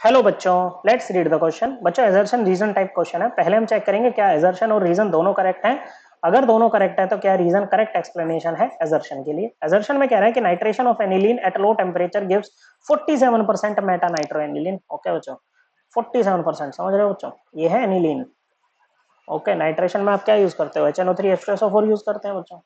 Hello बच्चों, let's read the question. बच्चों assertion reason type question है। पहले हम चेक करेंगे क्या एजर्शन और रीजन दोनों करेक्ट हैं। अगर दोनों करेक्ट है तो क्या रीजन करेक्ट एक्सप्लेनेशन है एजर्शन के लिए। एजर्शन में कह रहा है कि nitration of aniline at low temperature gives 47% Meta nitro aniline. Okay बच्चों, 47% समझ रहे हो बच्चों, ये है एनिलीन। ओके, नाइट्रेशन में आप क्या यूज करते हो? HNO3H2SO4 यूज करते हैं बच्चों।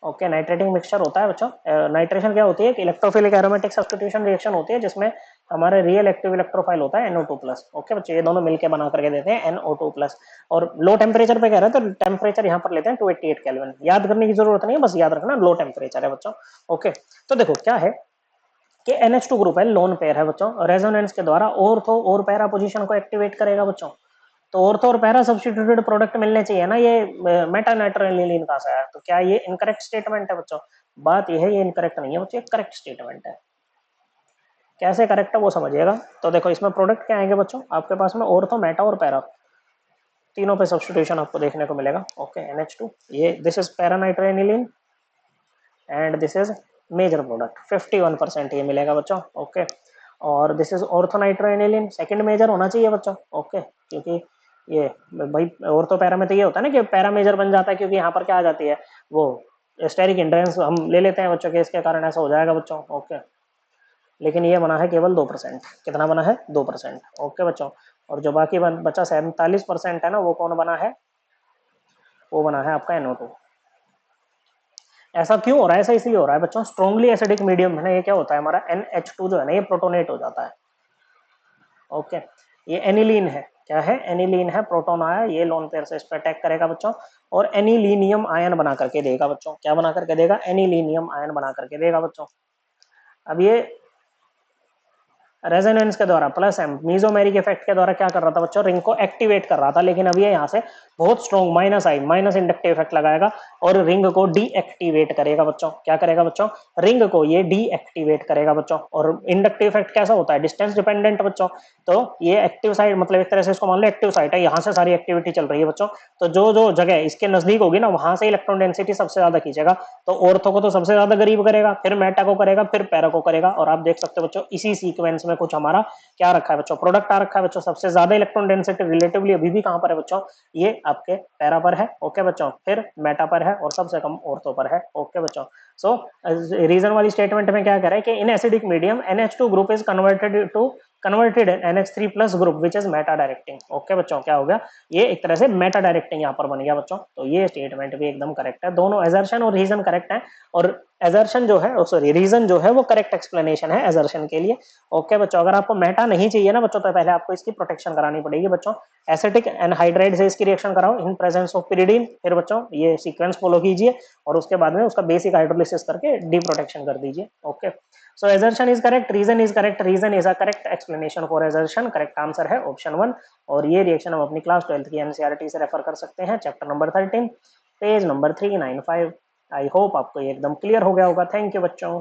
ओके, नाइट्रेटिंग मिक्सचर होता है बच्चों। नाइट्रेशन क्या होती है कि इलेक्ट्रोफिलिक एरोमेटिक सब्स्टिट्यूशन रिएक्शन होती है जिसमें हमारे रियल एक्टिव इलेक्ट्रोफाइल होता है NO2+। ओके बच्चों, ये दोनों मिलके बना करके देते हैं NO2+। और लो टेम्परेचर पे कह रहे हैं तो टेम्परेचर यहाँ पर लेते हैं 288 केल्विन। याद करने की जरूरत नहीं है, बस याद रखना लो टेम्परेचर है बच्चों। ओके, तो देखो क्या है कि NH2 ग्रुप है, लोन पेयर है बच्चों। रेजोनेंस के द्वारा ऑर्थो और पैरा पोजीशन को एक्टिवेट करेगा बच्चों। तो ऑर्थो और पैरा सब्स्टिट्यूटेड प्रोडक्ट मिलने चाहिए ना, ये मेटा नाइट्रोएनिलीन कहां से आया? तो क्या ये इनकरेक्ट स्टेटमेंट है बच्चों? बात ये है, ये इनकरेक्ट नहीं है बच्चों, करेक्ट स्टेटमेंट है। कैसे करेक्ट है वो समझिएगा। तो देखो इसमें प्रोडक्ट क्या आएंगे बच्चों, आपके पास में ऑर्थो, मेटा और पैरा, तीनों पे सब्स्टिट्यूशन आपको देखने को मिलेगा। ओके, NH2, ये this is para nitroaniline and this is major product, 51% ये मिलेगा बच्चों। ओके, और this is ortho nitroaniline, second major होना चाहिए बच्चों। ओके, क्योंकि ये भाई ऑर्थो पैरा में तो ये होता है ना कि पैरा मेजर बन जाता है, क्योंकि यहाँ पर क्या आ जाती है वो स्टेरिक हिंड्रेंस हम ले लेते हैं बच्चों के, इसके कारण ऐसा हो जाएगा बच्चों। ओके, लेकिन ये बना है केवल 2%। कितना बना है? 2%। ओके बच्चों, और जो बाकी बचा 47% है ना, वो कौन बना है? वो बना है आपका NO2। ऐसा क्यों हो रहा है? ऐसा इसलिए हो रहा है बच्चों, स्ट्रॉन्गली एसिडिक मीडियम है ना, ये क्या होता है हमारा NH2 जो है ना, ये प्रोटोनेट हो जाता है। ओके, ये एनिलीन है। क्या है? एनिलीन है, प्रोटोन आया, ये लोन पेयर से इस पर अटैक करेगा बच्चों और एनिलीनियम आयन बना करके देगा बच्चों। क्या बना करके देगा? एनिलीनियम आयन बना करके देगा बच्चों। अब ये रेजोनेंस के द्वारा प्लस एम मीजोमेरिक इफेक्ट के द्वारा क्या कर रहा था बच्चों? रिंग को एक्टिवेट कर रहा था, लेकिन अब ये यहाँ से बहुत स्ट्रॉन्ग माइनस आई, माइनस इंडक्टिव इफेक्ट लगाएगा और रिंग को डीएक्टिवेट करेगा बच्चों। क्या करेगा बच्चों? रिंग को ये डीएक्टिवेट करेगा बच्चों। और इंडक्टिव इफेक्ट कैसा होता है? डिस्टेंस डिपेंडेंट बच्चों। तो ये एक्टिव साइड, मतलब एक तरह से इसको मान लो एक्टिव साइड है, यहाँ से सारी एक्टिविटी चल रही है बच्चों। तो जो जो जगह इसके नजदीक होगी ना, वहां से इलेक्ट्रॉन डेंसिटी सबसे ज्यादा खींचेगा। तो ऑर्थो को तो सबसे ज्यादा करीब करेगा, फिर मेटा को करेगा, फिर पैरा को करेगा। और आप देख सकते हो बच्चों, इसी सीक्वेंस में कुछ हमारा क्या रखा है बच्चों? प्रोडक्ट आ रखा है बच्चों। सबसे ज्यादा इलेक्ट्रॉन डेंसिटी रिलेटिवली अभी भी कहां पर है बच्चों? ये आपके पैरा पर है। ओके बच्चों, फिर मेटा पर है और सबसे कम ऑर्थो पर है। ओके बच्चों, सो रीजन वाली स्टेटमेंट में क्या कह रहा है कि in acidic medium NH2 group is converted NH3 plus group which is Meta directing. Okay बच्चों, क्या हो गया? ये एक तरह से मेटा डायरेक्टिंग यहाँ पर बन गया बच्चों। तो ये स्टेटमेंट भी एकदम करेक्ट है, दोनों एजर्शन और रीजन करेक्ट है। और एजर्शन जो है, सॉरी रीजन जो है वो करेक्ट एक्सप्लेनेशन है एजर्शन के लिए। ओके बच्चों, अगर आपको मेटा नहीं चाहिए ना बच्चों, तो पहले आपको इसकी प्रोटेक्शन करानी पड़ेगी बच्चों। एसिटिक एनहाइड्राइड से इसकी रिएक्शन कराओ इन प्रेजेंस ऑफ पिरिडीन, फिर बच्चों ये सीक्वेंस फॉलो कीजिए और उसके बाद में उसका बेसिक हाइड्रोलिसिस करके डी प्रोटेक्शन कर दीजिए। Okay, so assertion is correct, reason is correct, reason is a correct explanation for assertion. Correct answer है ऑप्शन 1। और ये रिएक्शन हम अपनी क्लास 12 की NCERT से रेफर कर सकते हैं, chapter number 13, page number 395। I hope आपको ये एकदम क्लियर हो गया होगा। थैंक यू बच्चों।